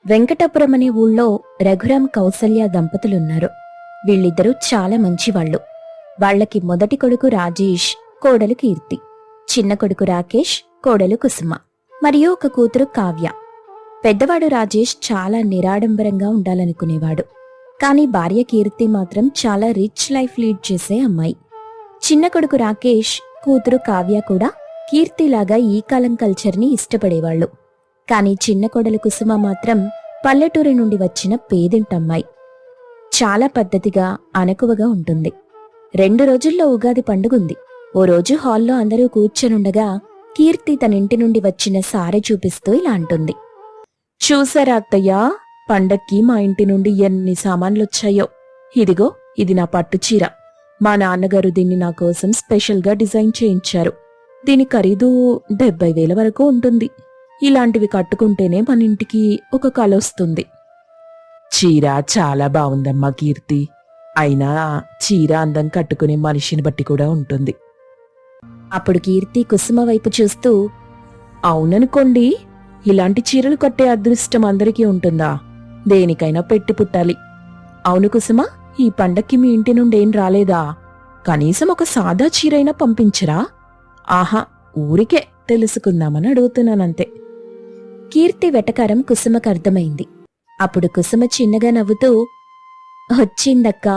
వెంకటాపురం అనే ఊళ్ళో రఘురాం కౌసల్య దంపతులున్నారు. వీళ్ళిద్దరూ చాలా మంచివాళ్లు. వాళ్లకి మొదటి కొడుకు రాజేష్, కోడలు కీర్తి, చిన్న కొడుకు రాకేష్, కోడలు కుసుమ, మరియు ఒక కూతురు కావ్య. పెద్దవాడు రాజేష్ చాలా నిరాడంబరంగా ఉండాలనుకునేవాడు. కాని భార్య కీర్తి మాత్రం చాలా రిచ్ లైఫ్ లీడ్ చేసే అమ్మాయి. చిన్న కొడుకు రాకేష్, కూతురు కావ్య కూడా కీర్తిలాగా ఈ కాలం కల్చర్ని ఇష్టపడేవాళ్లు. కాని చిన్న కోడలు కుసుమ మాత్రం పల్లెటూరి నుండి వచ్చిన పేదింటమ్మాయి. చాలా పద్ధతిగా, అణకువగా ఉంటుంది. 2 రోజుల్లో ఉగాది పండుగుంది. ఓ రోజు హాల్లో అందరూ కూర్చొనుండగా కీర్తి తనింటి నుండి వచ్చిన సారె చూపిస్తూ ఇలా అంటుంది. చూసారా అత్తయ్యా, పండక్కి మా ఇంటి నుండి ఎన్ని సామాన్లొచ్చాయో. ఇదిగో, ఇది నా పట్టు చీర. మా నాన్నగారు దీన్ని నా కోసం స్పెషల్గా డిజైన్ చేయించారు. దీని ఖరీదు 70,000 వరకు ఉంటుంది. ఇలాంటివి కట్టుకుంటేనే మన ఇంటికి ఒక కలొస్తుంది. చీర చాలా బావుందమ్మా కీర్తి. అయినా చీర అందం కట్టుకునే మనిషిని బట్టి కూడా ఉంటుంది. అప్పుడు కీర్తి కుసుమ వైపు చూస్తూ, అవుననుకోండి, ఇలాంటి చీరలు కట్టే అదృష్టం అందరికీ ఉంటుందా? దేనికైనా పెట్టి పుట్టాలి. అవును కుసుమ, ఈ పండక్కి మీ ఇంటి నుండేం రాలేదా? కనీసం ఒక సాదా చీరైనా పంపించరా? ఆహా, ఊరికే తెలుసుకుందామని అడుగుతున్నానంతే. కీర్తి వెటకారం కుసుమకర్థమైంది. అప్పుడు కుసుమ చిన్నగా నవ్వుతూ, వచ్చిందక్కా,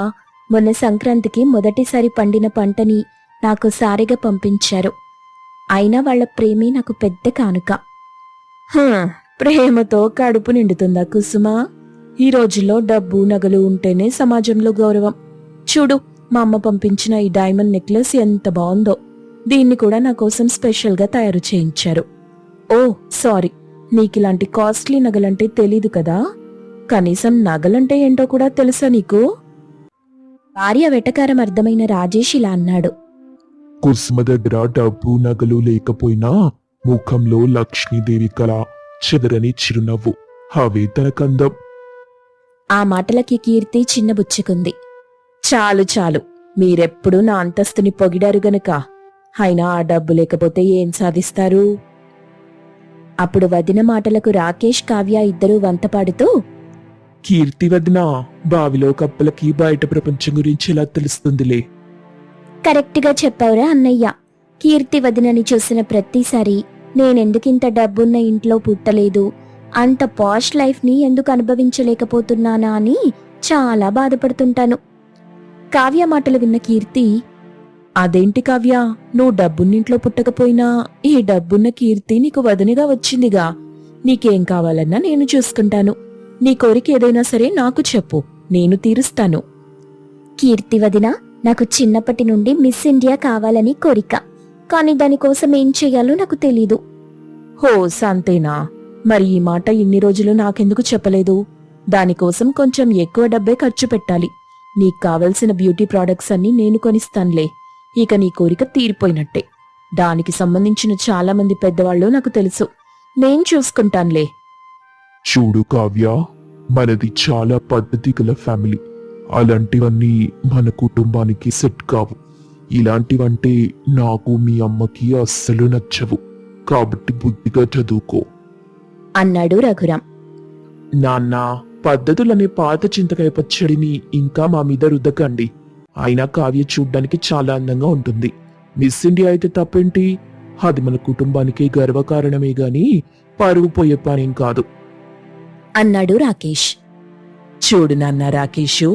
మొన్న సంక్రాంతికి మొదటిసారి పండిన పంటని నాకు సారిగా పంపించారు. అయినా వాళ్ల ప్రేమే నాకు పెద్ద కానుక. ప్రేమతో కడుపు నిండుతుందా కుసుమ? ఈ రోజుల్లో డబ్బు, నగలు ఉంటేనే సమాజంలో గౌరవం. చూడు, మా అమ్మ పంపించిన ఈ డైమండ్ నెక్లెస్ ఎంత బావుందో. దీన్ని కూడా నా కోసం స్పెషల్గా తయారు చేయించారు. ఓ సారీ, నీకిలాంటి కాస్ట్లీ నగలంటే తెలీదు కదా? కనీసం నగలంటే ఏంటో కూడా తెలుసా నీకు? భార్య వెటకారం అర్థమైన రాజేష్ ఇలా అన్నాడు. కుసుమ దగ్గర డబ్బు, నగలు లేకపోయినా ముఖంలో లక్ష్మీదేవి కళ, చెదరని చిరునవ్వు, అవే తనకందం. ఆ మాటలకి కీర్తి చిన్నబుచ్చుకుంది. చాలు చాలు, మీరెప్పుడు నా అంతస్తుని పొగిడారు గనుక. అయినా ఆ డబ్బు లేకపోతే ఏం సాధిస్తారు? అప్పుడు వదిన మాటలకు రాకేష్, కావ్య ఇద్దరూ వంతపాడుతూ, కీర్తి వదినా, బావిలో కప్పలకి బయట ప్రపంచం గురించి ఎలా తెలుస్తుందిలే. కరెక్ట్గా చెప్పావురా అన్నయ్య. కీర్తి వదినని చూసిన ప్రతిసారి నేనెందుకింత డబ్బున్న ఇంట్లో పుట్టలేదు, అంత పాష్ లైఫ్ని ఎందుకు అనుభవించలేకపోతున్నానా అని చాలా బాధపడుతుంటాను. కావ్య మాటలు విన్న కీర్తి, అదేంటి కావ్య, నువ్వు డబ్బున్నింట్లో పుట్టకపోయినా ఈ డబ్బున్న కీర్తి నీకు వదినగా వచ్చిందిగా. నీకేం కావాలన్నా నేను చూసుకుంటాను. నీ కోరిక ఏదైనా సరే నాకు చెప్పు, నేను తీరుస్తాను. కీర్తి వదిన, నాకు చిన్నప్పటి నుండి మిస్ ఇండియా కావాలని కోరిక. కాని దానికోసం ఏం చెయ్యాలో నాకు తెలీదు. హో సంతేనా? మరి ఈ మాట ఇన్ని రోజులు నాకెందుకు చెప్పలేదు? దానికోసం కొంచెం ఎక్కువ డబ్బే ఖర్చు పెట్టాలి. నీకు కావలసిన బ్యూటీ ప్రోడక్ట్స్ అన్నీ నేను కొనిస్తానులే. ఇక నీ కోరిక తీరిపోయినట్టే. దానికి సంబంధించిన చాలా మంది పెద్దవాళ్ళు నాకు తెలుసు. నేను చూసుకుంటానులే. చూడు కావ్య, మనది చాలా పద్ధతి గల ఫ్యామిలీ. అలాంటివన్నీ మన కుటుంబానికి సెట్ కావు. ఇలాంటివంటే నాకు, మీ అమ్మకి అస్సలు నచ్చవు. కాబట్టి బుద్ధిగా చదువుకో అన్నాడు రఘురాం. నాన్న, పద్ధతులనే పాత చింతకాయ పచ్చడిని ఇంకా మా మీద రుద్దకండి. అయినా కావ్య చూడ్డానికి చాలా అందంగా ఉంటుంది. మిస్ ఇండియా అయితే తప్పేంటి? అది మన కుటుంబానికి గర్వకారణమే గాని పరువు పోయే పనేం కాదు అన్నాడు రాకేష్. చూడు నాన్న రాకేషు,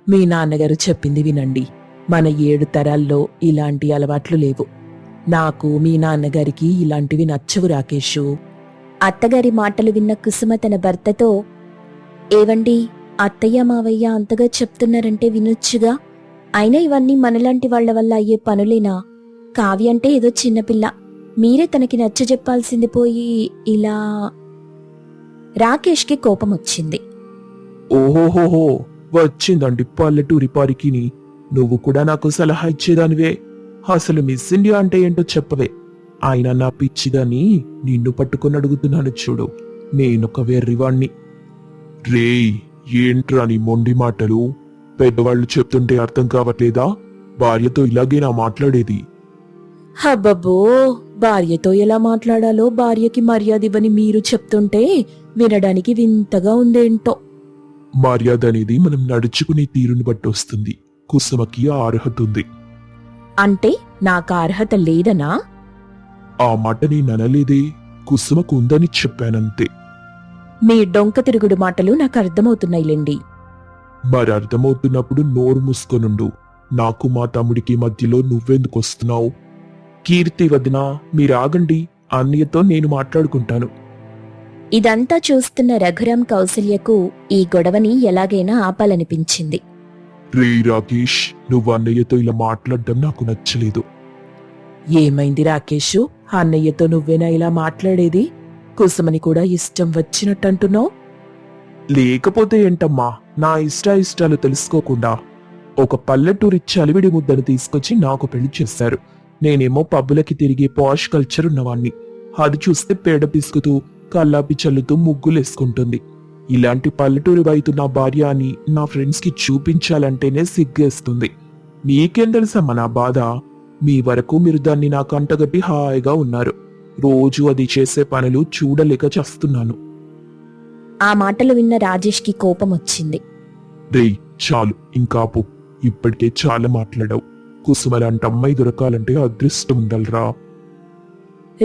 మీ నాన్నగారు చెప్పింది వినండి. మన 7 తరాల్లో ఇలాంటి అలవాట్లు లేవు. నాకు, మీ నాన్నగారికి ఇలాంటివి నచ్చవు రాకేషు. అత్తగారి మాటలు విన్న కుసుమ తన భర్తతో, ఏవండి, అత్తయ్య మావయ్య అంతగా చెప్తున్నారంటే వినొచ్చుగా. అయినా ఇవన్నీ మనలాంటి వాళ్ల వల్ల అయ్యే పనులేనా? కావ్య అంటే ఏదో చిన్నపిల్ల, మీరే తనకి నచ్చజెప్పాల్సింది పోయి ఇలా. రాకేష్కి కోపం వచ్చింది. ఓహోహోహో, వచ్చిందండి పల్లెటూరి పారికిని. నువ్వు కూడా నాకు సలహా ఇచ్చేదానివే. అసలు మిస్ ఇండియా అంటే ఏంటో చెప్పవే. ఆయన నా పిచ్చిదని నిన్ను పట్టుకుని అడుగుతున్నాను చూడు. నేనొక వెర్రివాణ్ణి. రేయ్, ఏంట్రా నీ మొండి మాటలు? పెద్దవాళ్లు చెప్తుంటే అర్థం కావట్లేదా? భార్యతో ఇలాగే నా మాట్లాడేది. హబ్బబ్బో, భార్యతో ఎలా మాట్లాడాలో భార్యకి మర్యాద ఇవ్వని మీరు చెప్తుంటే వినడానికి వింతగా ఉందేంటో. మర్యాద అనేది మనం నడుచుకునే తీరుని బట్టి వస్తుంది. కుసుమకి ఆ అర్హత ఉంది. అంటే నాకు ఆ అర్హత లేదనా? ఆ మాట నేను అనలేదే, కుసుమకు ఉందని చెప్పానంతే. మీ డొంక తిరుగుడు మాటలు నాకు అర్థమవుతున్నాయిలేండి. మరి అర్థమవుతున్నప్పుడు నోరు మూసుకొనుండు. నాకు మా తమ్ముడికి మధ్యలో నువ్వెందుకొస్తున్నావు? కీర్తి వదినా, మీరాగండి, అన్నయ్యతో నేను మాట్లాడుకుంటాను. ఇదంతా చూస్తున్న రఘురాం కౌసల్యకు ఈ గొడవని ఎలాగైనా ఆపాలనిపించింది. రే రాకేష్, నువ్వు అన్నయ్యతో ఇలా మాట్లాడడం నాకు నచ్చలేదు. ఏమైంది రాకేషు? అన్నయ్యతో నువ్వేనా ఇలా మాట్లాడేది? కుసుమని కూడా ఇష్టం వచ్చినట్టంటున్నావు. లేకపోతే ఏంటమ్మా, నా ఇష్టాలు తెలుసుకోకుండా ఒక పల్లెటూరి చలివిడి ముద్దను తీసుకొచ్చి నాకు పెళ్లి చేశారు. నేనేమో పబ్బులకి తిరిగే పాష్ కల్చర్ ఉన్నవాణ్ణి. అది చూస్తే పేడ పిసుకుతూ కల్లాపి చల్లుతూ ముగ్గులేసుకుంటుంది. ఇలాంటి పల్లెటూరి వైతు నా భార్య అని నా ఫ్రెండ్స్ కి చూపించాలంటేనే సిగ్గేస్తుంది. నీకేం తెలుసమ్మా నా బాధ? మీ వరకు మీరు దాన్ని నా కంటగట్టి హాయిగా ఉన్నారు. రోజు అది చేసే పనులు చూడలేక చస్తున్నాను. ఆ మాటలు విన్న రాజేష్కి కోపం వచ్చింది. రేయ్, చాలు ఇంకాపు. ఇప్పటికే చాలా మాట్లాడావు. కుసుమలాంటి అమ్మాయి దొరకాలంటే అదృష్టం ఉండాలిరా.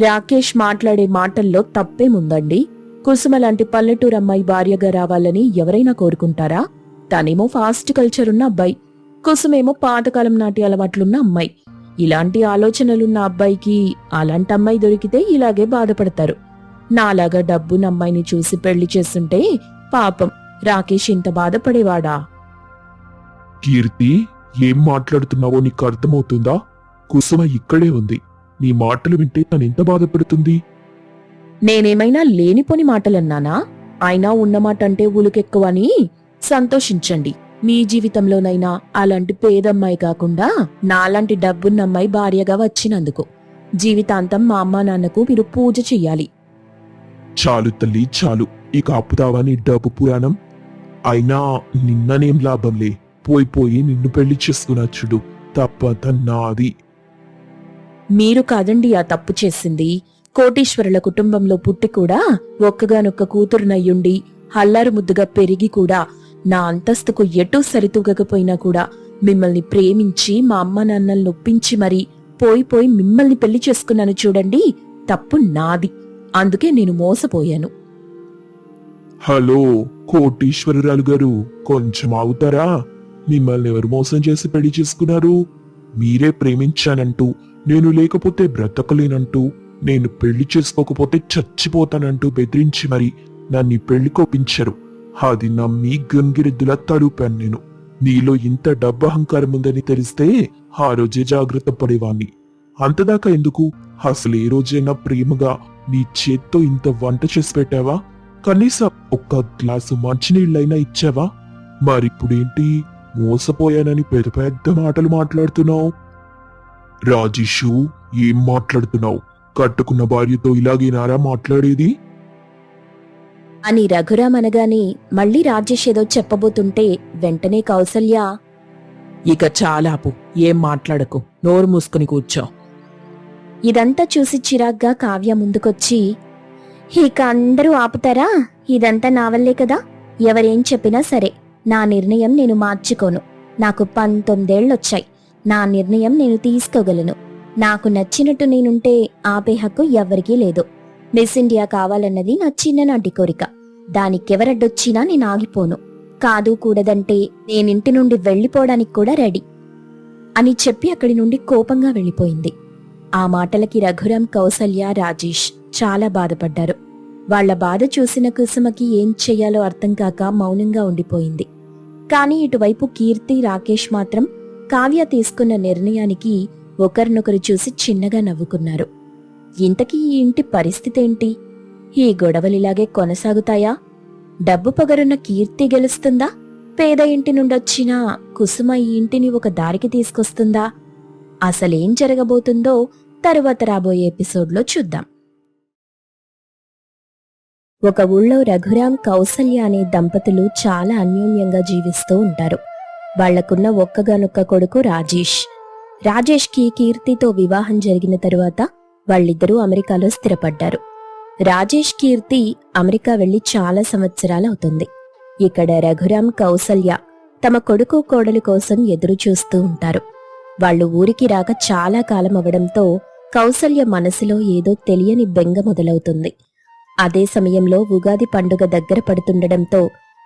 రాకేష్ మాట్లాడే మాటల్లో తప్పేముందండి? కుసుమ లాంటి పల్లెటూరు అమ్మాయి భార్యగా రావాలని ఎవరైనా కోరుకుంటారా? తనేమో ఫాస్ట్ కల్చర్ ఉన్న అబ్బాయి, కుసుమేమో పాతకాలం నాటి అలవాట్లున్న అమ్మాయి. ఇలాంటి ఆలోచనలున్న అబ్బాయికి అలాంటి అమ్మాయి దొరికితే ఇలాగే బాధపడతారు. నాలాగా డబ్బున్న అమ్మాయిని చూసి పెళ్లి చేస్తుంటే పాపం రాకేష్ ఇంత బాధపడేవాడా? కీర్తి, ఏం మాట్లాడుతున్నావో నీకు అర్థమవుతుందా? కుసుమ ఇక్కడే ఉంది. నీ మాటలు వింటే తనెంత బాధపడుతుంది. నేనేమైనా లేనిపోని మాటలన్నానా? అయినా ఉన్నమాట అంటే ఉలుకెక్కువని సంతోషించండి. మీ జీవితంలోనైనా అలాంటి పేదమ్మాయి కాకుండా నాలాంటి డబ్బున్న అమ్మాయి భార్యగా వచ్చినందుకు జీవితాంతం మా అమ్మా నాన్నకు మీరు పూజ చెయ్యాలి. చాలు తల్లి, చాలు. ఇక ఆపుతావా నీ డబ్బు పురాణం? అయినా నిన్ననేం లాభంలే. పోయి నిన్ను పెళ్లి చేసుకున్నా చూడు. తప్పత నాది. మీరు కాదండి ఆ తప్పు చేసింది. కోటీశ్వరుల కుటుంబంలో పుట్టి కూడా ఒక్కగానొక్క కూతురునయ్యుండి హల్లారు ముద్దుగా పెరిగి కూడా నా అంతస్తుకు ఎటూ సరితూగకపోయినా కూడా మిమ్మల్ని ప్రేమించి మా అమ్మ నాన్నల్ని నొప్పించి మరీ పోయి మిమ్మల్ని పెళ్లి చేసుకున్నాను చూడండి. తప్పు నాది. అందుకే నేను మోసపోయాను. హలో కోటీశ్వరరాలు గారు, కొంచెం ఆగుతారా? మిమ్మల్ని ఎవరు మోసం చేసి పెళ్లి చేసుకున్నారు? మీరే ప్రేమించానంటూ, నేను లేకపోతే బ్రతకలేనంటూ, నేను పెళ్లి చేసుకోకపోతే చచ్చిపోతానంటూ బెదిరించి మరి నన్ను పెళ్లి కోపించారు. అది నమ్మి గంగిరెద్దులా తడుపాను నేను. నీలో ఇంత డబ్బు అహంకారం ఉందని తెలిస్తే ఆ రోజే జాగ్రత్త పడేవాణ్ణి. అంతదాకా ఎందుకు? అసలు ఏ రోజైనా ప్రేమగా నీ చేత్తో ఇంత వంట చేసి పెట్టావా? కనీసం ఒక్క గ్లాసు మంచినీళ్ళైనా ఇచ్చావా? మరిప్పుడేంటి, మోసపోయానని పెద్ద పెద్ద మాటలు మాట్లాడుతున్నావు? రాజేషు, ఏం మాట్లాడుతున్నావు? కట్టుకున్న భార్యతో ఇలాగేనారా మాట్లాడేది? అని రఘురాం అనగానే మళ్ళీ రాజేష్ ఏదో చెప్పబోతుంటే వెంటనే కౌసల్య, ఇక చాలాపు, ఏం మాట్లాడకు, నోరు మూసుకుని కూర్చో. ఇదంతా చూసి చిరాగ్గా కావ్య ముందుకొచ్చి, ఇక అందరూ ఆపుతారా? ఇదంతా నా వల్లే కదా. ఎవరేం చెప్పినా సరే నా నిర్ణయం నేను మార్చుకోను. నాకు 19 ఏళ్లొచ్చాయి. నా నిర్ణయం నేను తీసుకోగలను. నాకు నచ్చినట్టు నేనుంటే ఆపే హక్కు ఎవ్వరికీ లేదు. మిస్ ఇండియా కావాలన్నది నా చిన్ననాటి కోరిక. దానికెవరడ్డొచ్చినా నేను ఆగిపోను. కాదు కూడదంటే నేనింటి నుండి వెళ్లిపోవడానికి కూడా రెడీ అని చెప్పి అక్కడి నుండి కోపంగా వెళ్ళిపోయింది. ఆ మాటలకి రఘురాం, కౌసల్య, రాజేష్ చాలా బాధపడ్డారు. వాళ్ల బాధ చూసిన కుసుమకి ఏం చెయ్యాలో అర్థం కాక మౌనంగా ఉండిపోయింది. కాని ఇటువైపు కీర్తి, రాకేష్ మాత్రం కావ్య తీసుకున్న నిర్ణయానికి ఒకరినొకరు చూసి చిన్నగా నవ్వుకున్నారు. ఇంతకీ ఈ ఇంటి పరిస్థితేంటి? ఈ గొడవలిలాగే కొనసాగుతాయా? డబ్బు పొగరున్న కీర్తి గెలుస్తుందా? పేద ఇంటి నుండొచ్చిన కుసుమ ఈ ఇంటిని ఒక దారికి తీసుకొస్తుందా? అసలేం జరగబోతుందో తరువాత రాబోయే ఎపిసోడ్లో చూద్దాం. ఒక ఊళ్ళో రఘురాం, కౌసల్య అనే దంపతులు చాలా అన్యోన్యంగా జీవిస్తూ ఉంటారు. వాళ్లకున్న ఒక్కగానొక్క కొడుకు రాజేష్. రాజేష్కి కీర్తితో వివాహం జరిగిన తరువాత వాళ్ళిద్దరూ అమెరికాలో స్థిరపడ్డారు. రాజేష్ కీర్తి అమెరికా వెళ్లి చాలా సంవత్సరాలవుతుంది. ఇక్కడ రఘురాం కౌసల్య తమ కొడుకు కోడలు కోసం ఎదురు చూస్తూ ఉంటారు. వాళ్ళు ఊరికి రాక చాలా కాలం అవడంతో కౌసల్య మనసులో ఏదో తెలియని బెంగ మొదలవుతుంది. అదే సమయంలో ఉగాది పండుగ దగ్గర పడుతుండడంతో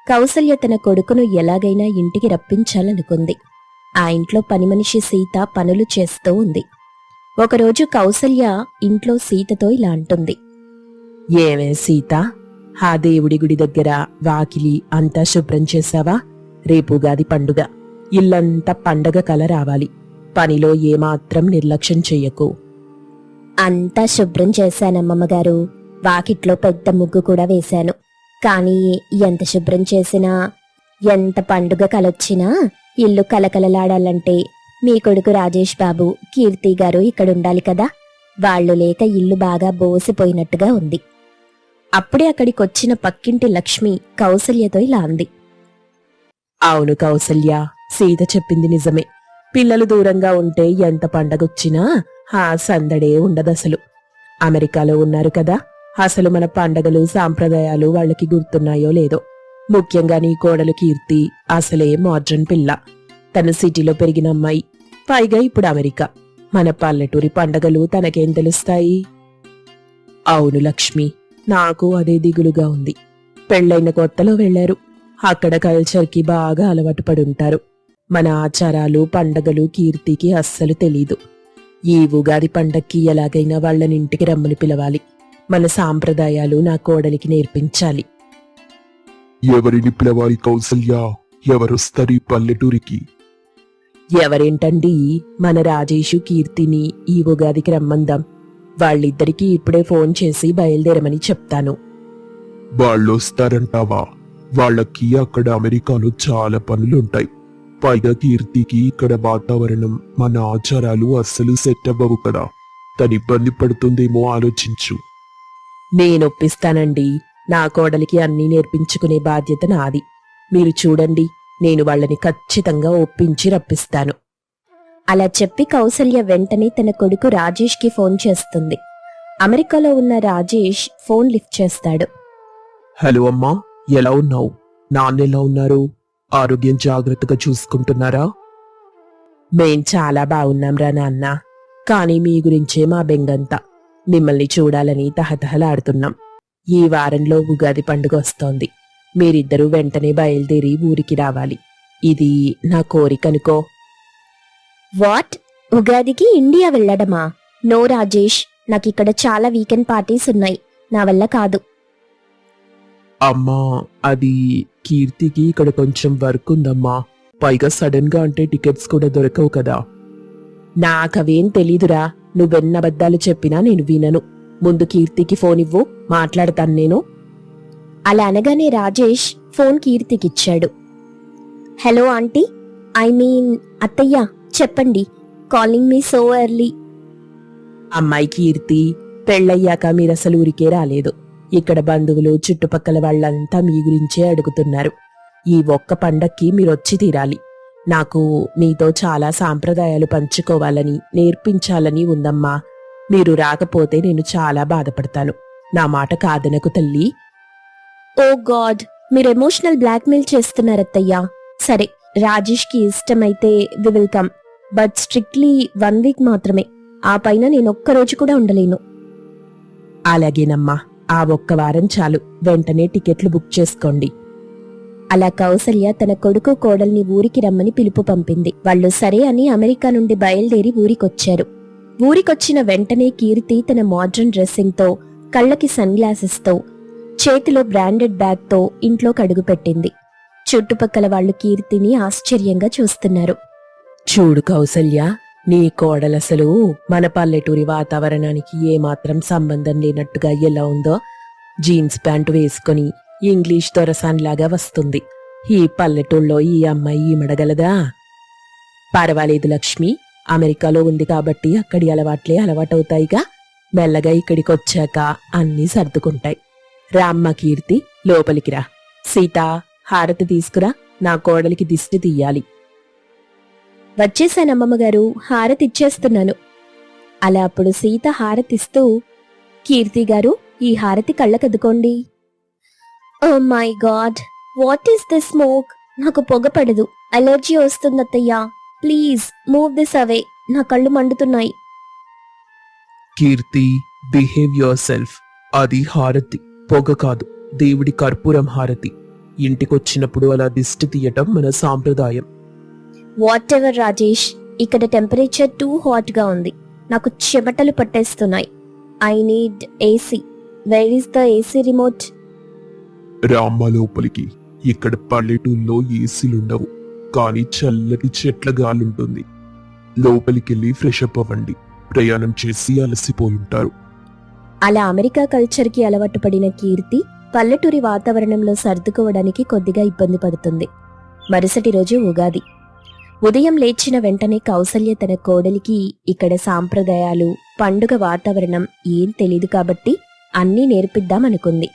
కౌసల్య తన కొడుకును ఎలాగైనా ఇంటికి రప్పించాలనుకుంది. ఆ ఇంట్లో పనిమనిషి సీత పనులు చేస్తూ ఉంది. ఒకరోజు కౌసల్య ఇంట్లో సీతతో ఇలా అంటుంది. ఏమే సీత, ఆ దేవుడి గుడి దగ్గర వాకిలి అంతా శుభ్రం చేశావా? రేపు ఉగాది పండుగ, ఇల్లంతా పండగ కల రావాలి. పనిలో ఏమాత్రం నిర్లక్ష్యం చెయ్యకు. అంతా శుభ్రం చేశానమ్మమ్మగారు. వాకిట్లో పెద్ద ముగ్గు కూడా వేశాను. కానీ ఎంత శుభ్రం చేసినా, ఎంత పండుగ కలొచ్చినా ఇల్లు కలకలలాడాలంటే మీ కొడుకు రాజేష్ బాబు, కీర్తి గారు ఇక్కడుండాలి కదా. వాళ్లు లేక ఇల్లు బాగా బోసిపోయినట్టుగా ఉంది. అప్పుడే అక్కడికొచ్చిన పక్కింటి లక్ష్మి కౌసల్యతో ఇలా అంది. అవును కౌసల్య, సీత చెప్పింది నిజమే. పిల్లలు దూరంగా ఉంటే ఎంత పండగొచ్చినా ఆ సందడే ఉండదసలు. అమెరికాలో ఉన్నారు కదా, అసలు మన పండగలు సాంప్రదాయాలు వాళ్ళకి గుర్తున్నాయో లేదో. ముఖ్యంగా నీ కోడలు కీర్తి అసలే మోడ్రన్ పిల్ల. తను సిటీలో పెరిగిన అమ్మాయి, పైగా ఇప్పుడు అమెరికా. మన పల్లెటూరి పండగలు తనకేం తెలుస్తాయి? అవును లక్ష్మి, నాకు అదే దిగులుగా ఉంది. పెళ్లైన కొత్తలో వెళ్లారు. అక్కడ కల్చర్కి బాగా అలవాటు పడుంటారు. మన ఆచారాలు పండగలు కీర్తికి అస్సలు తెలీదు. ఈ ఉగాది పండక్కి ఎలాగైనా వాళ్ళని ఇంటికి రమ్మని పిలవాలి. మన సాంప్రదాయాలు నా కోడలికి నేర్పించాలి. ఎవరిని పిలవాలి కౌసల్య? ఎవరొస్తారు ఈ పల్లెటూరికి? ఎవరేంటండి, మన రాజేషు కీర్తిని ఈ ఉగాదికి రమ్మందాం. వాళ్ళిద్దరికీ ఇప్పుడే ఫోన్ చేసి బయలుదేరమని చెప్తాను. వాళ్ళొస్తారంటావా? వాళ్ళకి అక్కడ అమెరికాలో చాలా పనులుంటాయి. పైగా కీర్తికి ఇక్కడ వాతావరణం, మన ఆచారాలు అస్సలు సెట్ అవ్వవు కదా. తను ఇబ్బంది పడుతుందేమో ఆలోచించు. నేనొప్పిస్తానండి. నా కోడలికి అన్నీ నేర్పించుకునే బాధ్యత నాది. మీరు చూడండి, నేను వాళ్ళని ఖచ్చితంగా ఒప్పించి రప్పిస్తాను. అలా చెప్పి కౌసల్య వెంటనే తన కొడుకు రాజేష్కి ఫోన్ చేస్తుంది. అమెరికాలో ఉన్న రాజేష్ ఫోన్ లిఫ్ట్ చేస్తాడు. హలో అమ్మా, ఎలా ఉన్నావు? నాన్నెలా ఉన్నారు? ఆరోగ్యం జాగ్రత్తగా చూసుకుంటున్నారా? మేం చాలా బాగున్నాంరా నాన్న. కానీ మీ గురించే మా బెంగంతా. మిమ్మల్ని చూడాలని తహతహలాడుతున్నాం. ఈ వారంలో ఉగాది పండుగ వస్తోంది. మీరిద్దరూ వెంటనే బయలుదేరి ఊరికి రావాలి. ఇది నా కోరికనుకో. వాట్? ఉగాదికి ఇండియా వెళ్ళడమా? నో రాజేష్, నాకిక్కడ చాలా వీకెండ్ పార్టీస్ ఉన్నాయి. నా వల్ల కాదు. అమ్మా, అది కీర్తికి ఇక్కడ కొంచెం వర్క్ ఉందమ్మా. పైగా సడన్ గా అంటే టికెట్స్ కూడా దొరకవు కదా. నాకవేం తెలీదురా. నువ్వెన్నబద్దాలు చెప్పినా నేను వినను. ముందు కీర్తికి ఫోన్ ఇవ్వు, మాట్లాడతాను నేను. అలా అనగానే రాజేష్ ఫోన్ కీర్తికిచ్చాడు. హలో ఆంటీ, ఐ మీన్ అత్తయ్య, చెప్పండి. Calling me so early. అమ్మాయి కీర్తి, పెళ్ళయ్యాక మీరసలు ఊరికే రాలేదు. ఇక్కడ బంధువులు చుట్టుపక్కల వాళ్ళంతా మీ గురించే అడుగుతున్నారు. ఈ ఒక్క పండక్కి మీరొచ్చి తీరాలి. నాకు మీతో చాలా సాంప్రదాయాలు పంచుకోవాలని, నేర్పించాలని ఉందమ్మా. మీరు రాకపోతే నేను చాలా బాధపడతాను. నా మాట కాదనకు తల్లి. ఓ గాడ్, మీరు ఎమోషనల్ బ్లాక్మెయిల్ చేస్తున్నారత్తయ్యా. సరే, రాజేష్కి ఇష్టమైతే we will come, but strictly 1 week మాత్రమే. ఆ పైన నేనొక్కరోజు కూడా ఉండలేను. అలాగేనమ్మా, ఆ ఒక్క వారం చాలు. వెంటనే టికెట్లు బుక్ చేసుకోండి. అలా కౌసల్య తన కొడుకు కోడల్ని ఊరికి రమ్మని పిలుపు పంపింది. వాళ్ళు సరే అని అమెరికా నుండి బయలుదేరి ఊరికొచ్చారు. ఊరికొచ్చిన వెంటనే కీర్తి తన మోడ్రన్ డ్రెస్సింగ్తో, కళ్ళకి సన్ గ్లాసెస్తో, చేతిలో బ్రాండెడ్ బ్యాగ్తో ఇంట్లోకి అడుగుపెట్టింది. చుట్టుపక్కల వాళ్ళు కీర్తిని ఆశ్చర్యంగా చూస్తున్నారు. చూడు కౌసల్య, నీ కోడలసలు మన పల్లెటూరి వాతావరణానికి ఏమాత్రం సంబంధం లేనట్టుగా ఎలా ఉందో. జీన్స్ ప్యాంటు వేసుకుని ఇంగ్లీష్ దొరసాన్లాగా వస్తుంది. ఈ పల్లెటూళ్ళలో ఈ అమ్మాయి ఈమడగలదా? పర్వాలేదు లక్ష్మి, అమెరికాలో ఉంది కాబట్టి అక్కడి అలవాట్లే అలవాటవుతాయిగా. మెల్లగా ఇక్కడికొచ్చాక అన్నీ సర్దుకుంటాయి. రామ్మ కీర్తి, లోపలికి రా. సీత, హారతి తీసుకురా. నా కోడలికి దిష్టి తీయాలి. వచ్చేశానమ్మమ్మగారు, హారతిచ్చేస్తున్నాను. అలా అప్పుడు సీత హారతిస్తూ, కీర్తి గారు, ఈ హారతి కళ్ళకద్దుకోండి. Oh my God, what is this smoke? నాకు పొగ పడదు, అలర్జీ వస్తుందత్తయ్యా. ప్లీజ్ మూవ్ దిస్ అవే, నా కళ్ళు మండుతున్నాయి. Keerthi, behave yourself. అది హారతి, పొగ కాదు, దేవుడి కర్పూరం హారతి. ఇంటికొచ్చినప్పుడు అలా దిష్టి తీయటం మన సాంప్రదాయం. వాట్ ఎవర్ రాజేష్, ఇక్కడ టెంపరేచర్ టూ హాట్ గా ఉంది. నాకు చెమటలు పట్టేస్తున్నాయి. I need AC. Where is the AC remote? రామ్మ లోపలికి. ఇక్కడ పల్లెటూళ్ళలో ఏసీలుండవు, కానీ చల్లటి చెట్ల గాలుంటుంది. లోపలికెళ్ళి ఫ్రెష్ అప్ అవ్వండి. ప్రయాణం చేసి అలసిపోయుంటారు. అలా అమెరికా కల్చర్ కి అలవాటు పడిన కీర్తి పల్లెటూరి వాతావరణంలో సర్దుకోవడానికి కొద్దిగా ఇబ్బంది పడుతుంది. మరుసటి రోజు ఉగాది. ఉదయం లేచిన వెంటనే కౌసల్య తన కోడలికి ఇక్కడ సాంప్రదాయాలు, పండుగ వాతావరణం ఏం తెలీదు కాబట్టి అన్నీ నేర్పిద్దామనుకుంది.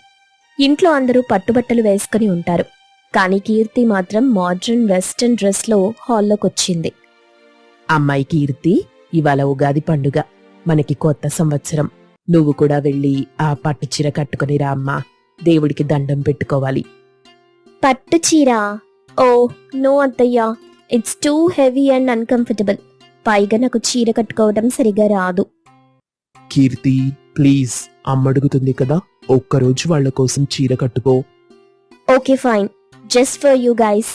ఇంట్లో అందరూ పట్టుబట్టలు వేసుకుని ఉంటారు, కానీ కీర్తి మాత్రం మోడ్రన్ వెస్టర్న్ డ్రెస్ లో హాల్లోకొచ్చింది. అమ్మాయి కీర్తి, ఇవాళ ఉగాది పండుగ, మనకి కొత్త సంవత్సరం. నువ్వు కూడా వెళ్ళి ఆ పట్టు చీర కట్టుకుని రా అమ్మా. దేవుడికి దండం పెట్టుకోవాలి. పట్టు చీరా? ఓ నో అత్తయ్యా, it's too heavy and uncomfortable. పైగా నాకు చీర కట్టుకోవడం సరిగా రాదు. కీర్తి, ప్లీజ్, అమ్మడుగుతుంది కదా, ఒక్కరోజు వాళ్ల కోసం చీర కట్టుకో. Okay fine, just for you guys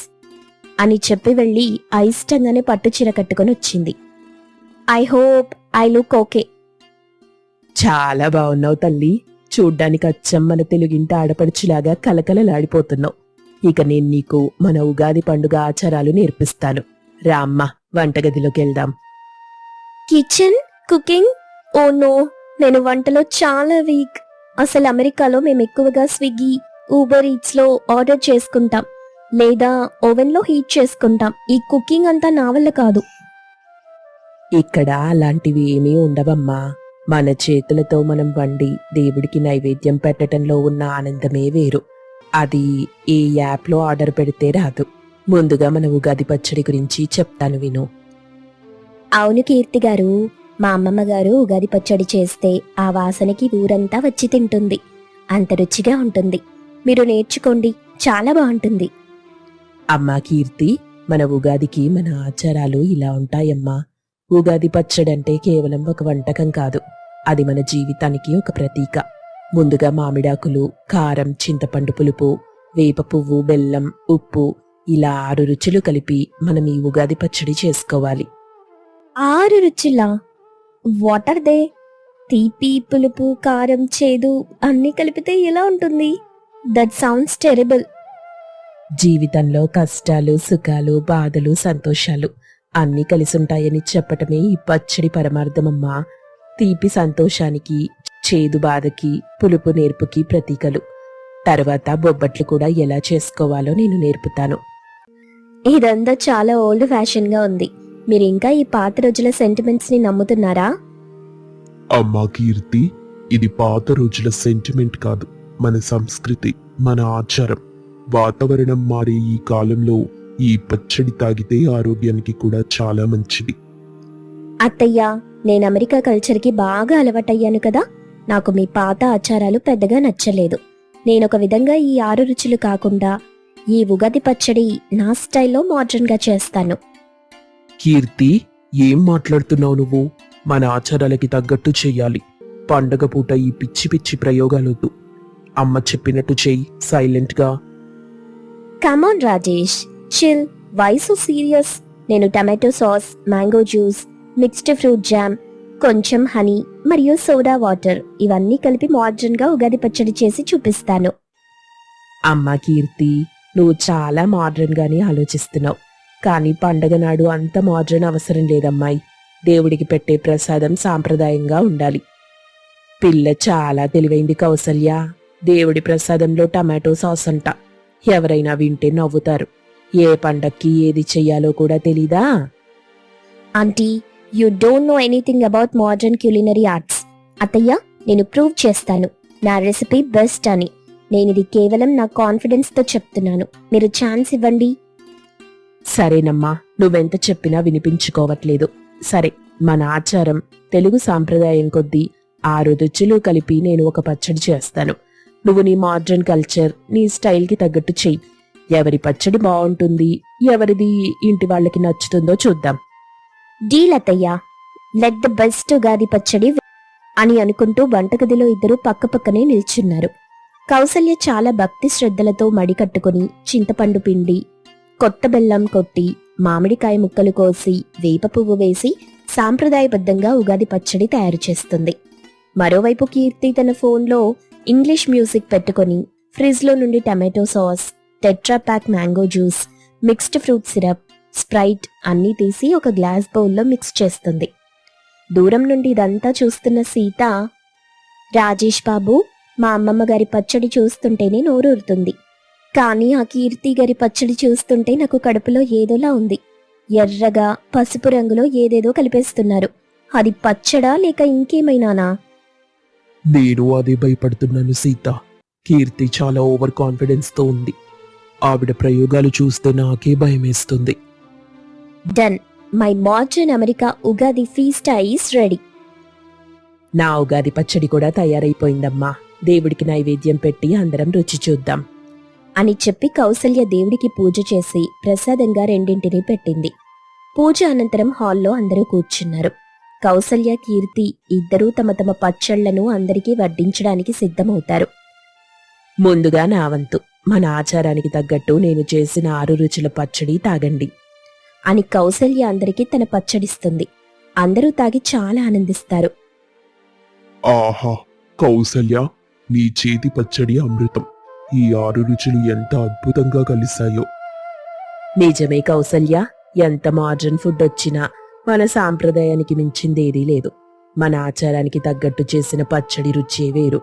అని చెప్పి వెళ్ళి అయిష్టంగానే పట్టు చీర కట్టుకొని వచ్చింది. I hope I look okay. చాలా బాగున్నావు తల్లి. చూడ్డానికి అచ్చం మన తెలుగింటి ఆడపడుచులాగా కలకలలాడిపోతున్నావు. ఇక నేను నీకు మన ఉగాది పండుగ ఆచారాలు నేర్పిస్తాను. రామ్మ, వంటగదిలోకి వెళ్దాం. Kitchen, cooking? ఓ నో, నేను వంటలో చాలా వీక్. అసలు అమెరికాలో మేము ఎక్కువగా స్విగ్గీ, ఊబర్ ఈట్స్ లో ఆర్డర్ చేసుకుంటాం, లేదా ఓవెన్ లో హీట్ చేసుకుంటాం. ఈ కుకింగ్ అంతా నా వల్ల కాదు. ఇక్కడ అలాంటివి ఏమీ ఉండవమ్మా. మన చేతులతో మనం వండి దేవుడికి నైవేద్యం పెట్టడంలో ఉన్న ఆనందమే వేరు. అది ఏ యాప్లో ఆర్డర్ పెడితే రాదు. ముందుగా మన ఉగాది పచ్చడి గురించి చెప్తాను విను. అవును కీర్తి గారు, మా అమ్మమ్మ గారు ఉగాది పచ్చడి చేస్తే ఆ వాసనకి ఊరంతా వచ్చి తింటుంది. అంత రుచిగా ఉంటుంది. మీరు నేర్చుకోండి, చాలా బాగుంటుంది. అమ్మా కీర్తి, మన ఉగాదికి మన ఆచారాలు ఇలా ఉంటాయమ్మా. ఉగాది పచ్చడంటే కేవలం ఒక వంటకం కాదు, అది మన జీవితానికి ఒక ప్రతీక. ముందుగా మామిడాకులు, కారం, చింతపండు పులుపు, వేప పువ్వు, బెల్లం, ఉప్పు, ఇలా 6 రుచులు కలిపి మనం ఈ ఉగాది పచ్చడి చేసుకోవాలి. 6 రుచులా? What are they? తీపి, పులుపు, కారం, చేదు అన్నీ కలిపితే ఎలా ఉంటుంది? That sounds terrible. జీవితంలో కష్టాలు, సుఖాలు, బాధలు, సంతోషాలు అన్నీ కలిసుంటాయని చెప్పటమే ఈ పచ్చడి పరమార్థమమ్మా. తీపి సంతోషానికి, చేదు బాధకి, పులుపు నేర్పుకి ప్రతీకలు. తర్వాత బొబ్బట్లు కూడా ఎలా చేసుకోవాలో నేను నేర్పుతాను. ఇదంతా చాలా ఓల్డ్ ఫ్యాషన్ గా ఉంది. మీరు ఇంకా ఈ పాత రోజుల సెంటిమెంట్స్ ని నమ్ముతున్నారా? అమ్మా కీర్తి, ఇది పాత రోజుల సెంటిమెంట్ కాదు, మన సంస్కృతి, మన ఆచారం. వాతావరణం మారే ఈ కాలంలో ఈ పచ్చడి తాగితే ఆరోగ్యానికి కూడా చాలా మంచిది. అత్తయ్య, నేను అమెరికా కల్చర్ కి బాగా అలవాటయ్యాను కదా, నాకు మీ పాత ఆచారాలు పెద్దగా నచ్చలేదు. నేనొక విధంగా ఈ 6 రుచులు కాకుండా ఈ ఉగాది పచ్చడి నా స్టైల్లో మోడ్రన్ గా చేస్తాను. కీర్తి, ఏం మాట్లాడుతున్నావు నువ్వు? మన ఆచారాలకి తగ్గట్టు చెయ్యాలి. పండగ పూట ఈ పిచ్చి పిచ్చి ప్రయోగాలొద్దు. అమ్మ చెప్పినట్టు చెయ్యి, సైలెంట్ గా. Come on Rajesh, chill. Why so serious? నేను tomato sauce, mango juice, mixed fruit jam, కొంచెం హనీ మరియు సోడా వాటర్ ఇవన్నీ కలిపి మోడ్రన్ గా ఉగాది పచ్చడి చేసి చూపిస్తాను. అమ్మా కీర్తి, నువ్వు చాలా మోడ్రన్ గానే ఆలోచిస్తున్నావు. కానీ పండగ నాడు అంత మోడ్రన్ అవసరం లేదమ్మాయి. దేవుడికి పెట్టే ప్రసాదం సాంప్రదాయంగా ఉండాలి. పిల్ల చాలా తెలివైంది కౌసల్య. దేవుడి ప్రసాదంలో టమాటో సాస్ అంట. ఎవరైనా వింటే నవ్వుతారు. ఏ పండక్కి ఏది చెయ్యాలో కూడా తెలీదా? Aunty, you don't know anything about modern culinary arts. అత్తయ్య, నేను ప్రూవ్ చేస్తాను నా రెసిపీ బెస్ట్ అని. నేనిది కేవలం నా కాన్ఫిడెన్స్ తో చెప్తున్నాను. మీరు ఛాన్స్ ఇవ్వండి. సరేనమ్మా, నువ్వెంత చెప్పినా వినిపించుకోవట్లేదు. సరే, మన ఆచారం, తెలుగు సాంప్రదాయం కొద్దీ 6 రుచులు కలిపి నేను ఒక పచ్చడి చేస్తాను. నువ్వు నీ మోడ్రన్ కల్చర్, నీ స్టైల్కి తగ్గట్టు చెయ్యి. ఎవరి పచ్చడి బాగుంటుంది, ఎవరిది ఇంటి వాళ్ళకి నచ్చుతుందో చూద్దాం. డీల్ అత్తయ్య, లెట్ ద బెస్ట్ ఉగాది పచ్చడి అని అనుకుంటూ వంటగదిలో ఇద్దరు పక్కపక్కనే నిల్చున్నారు. కౌసల్య చాలా భక్తి శ్రద్ధలతో మడి కట్టుకుని చింతపండు పిండి, కొత్త బెల్లం కొట్టి, మామిడికాయ ముక్కలు కోసి, వేప పువ్వు వేసి సాంప్రదాయబద్ధంగా ఉగాది పచ్చడి తయారు చేస్తుంది. మరోవైపు కీర్తి తన ఫోన్లో ఇంగ్లీష్ మ్యూజిక్ పెట్టుకుని ఫ్రిడ్జ్లో నుండి tomato sauce, tetra pack mango juice, mixed fruit syrup, Sprite అన్నీ తీసి ఒక గ్లాస్ బౌల్లో మిక్స్ చేస్తుంది. దూరం నుండి ఇదంతా చూస్తున్న సీత, రాజేష్ బాబు, మా అమ్మమ్మ గారి పచ్చడి చూస్తుంటేనే నోరూరుతుంది. కానీ ఆ కీర్తి గారి పచ్చడి చూస్తుంటే నాకు కడుపులో ఏదోలా ఉంది. ఎర్రగా పసుపు రంగులో ఏదేదో కలిపేస్తున్నారు. అది పచ్చడా లేక ఇంకేమైనానా? నేను అదే భయపడుతున్నాను సీత. కీర్తి చాలా ఓవర్ కాన్ఫిడెన్స్ తో ఉంది. ఆవిడ ప్రయోగాలు చూస్తే నాకే భయమేస్తుంది. Done. My modern America Ugadi feast is ready. నా ఉగాది పచ్చడి కూడా తయారైపోయిందమ్మా. దేవుడికి నైవేద్యం పెట్టి అందరం రుచి చూద్దాం అని చెప్పి కౌసల్య దేవుడికి పూజ చేసి ప్రసాదంగా 2 పెట్టింది. పూజ అనంతరం హాల్లో అందరూ కూర్చున్నారు. కౌసల్య, కీర్తి ఇద్దరూ తమ తమ పచ్చళ్లను అందరికీ వడ్డించడానికి సిద్ధమవుతారు. ముందుగా నా వంతు. మన ఆచారానికి తగ్గట్టు నేను చేసిన 6 రుచుల పచ్చడి తాగండి అని కౌసల్య అందరికీ తన పచ్చడిస్తుంది. అందరూ తాగి చాలా ఆనందిస్తారు. ఆహా, కౌసల్య, నీ చేతి పచ్చడి అమృతం. ఈ 6 రుచులు ఎంత అద్భుతంగా కలిశాయో. నిజమే కౌసల్య, ఎంత మోడ్రన్ ఫుడ్ వచ్చినా మన సాంప్రదాయానికి మించిందేదీ లేదు. మన ఆచారానికి తగ్గట్టు చేసిన పచ్చడి రుచే వేరు.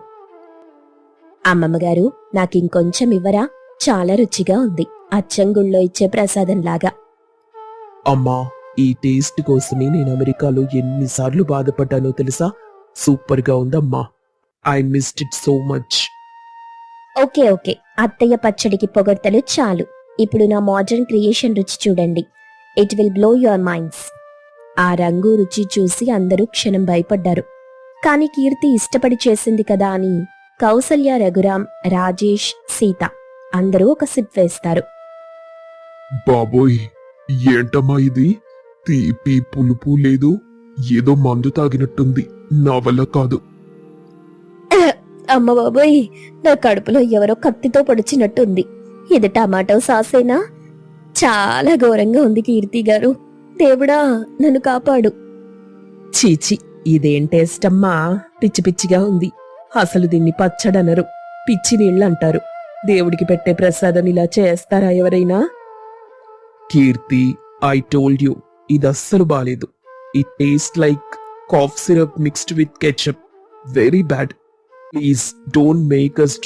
అమ్మమ్మగారు, నాకింకొంచెం ఇవ్వరా? చాలా రుచిగా ఉంది. అచ్చంగుళ్ళో ఇచ్చే ప్రసాదంలాగా. అమ్మా, ఈ టేస్ట్ కోసమే నేను అమెరికాలో ఎన్నిసార్లు బాధపడ్డానో తెలుసా? సూపర్ గా ఉందమ్మా. I missed it so much. Okay okay, అత్తయ్య పచ్చడికి పొగడ్తలు చాలు. ఇప్పుడు నా మోడ్రన్ క్రియేషన్ రుచి చూడండి. It will blow your minds. ఆ రంగు రుచి చూసి అందరూ క్షణం భయపడ్డారు. కాని కీర్తి ఇష్టపడి చేసింది కదా అని కౌసల్య, రఘురాం, రాజేష్, సీత అందరూ ఒక సిప్ వేస్తారు. బాబోయ్, ఏంటమ్మా ఇది? తీపి పులుపు లేదు, ఏదో మందు తాగినట్టుంది. నా వల్ల కాదు. అమ్మ బాబోయ్, నా కడుపులో ఎవరో కత్తితో పొడిచినట్టుంది. ఇది టమాటో సాసేనా? చాలా ఘోరంగా ఉంది కీర్తి గారు. దేవుడా, నన్ను కాపాడు. చీచి, ఇదేం టేస్ట్ అమ్మా? పిచ్చి పిచ్చిగా ఉంది. అసలు దీన్ని పచ్చడనరు, పిచ్చి నీళ్ళు అంటారు. దేవుడికి పెట్టే ప్రసాదం ఇలా చేస్తారా ఎవరైనా? కీర్తి, ఐ టోల్డ్ యూ, ఇది అస్సలు బాలేదు. It taste like cough syrup mixed with ketchup. Very bad. Please don't make us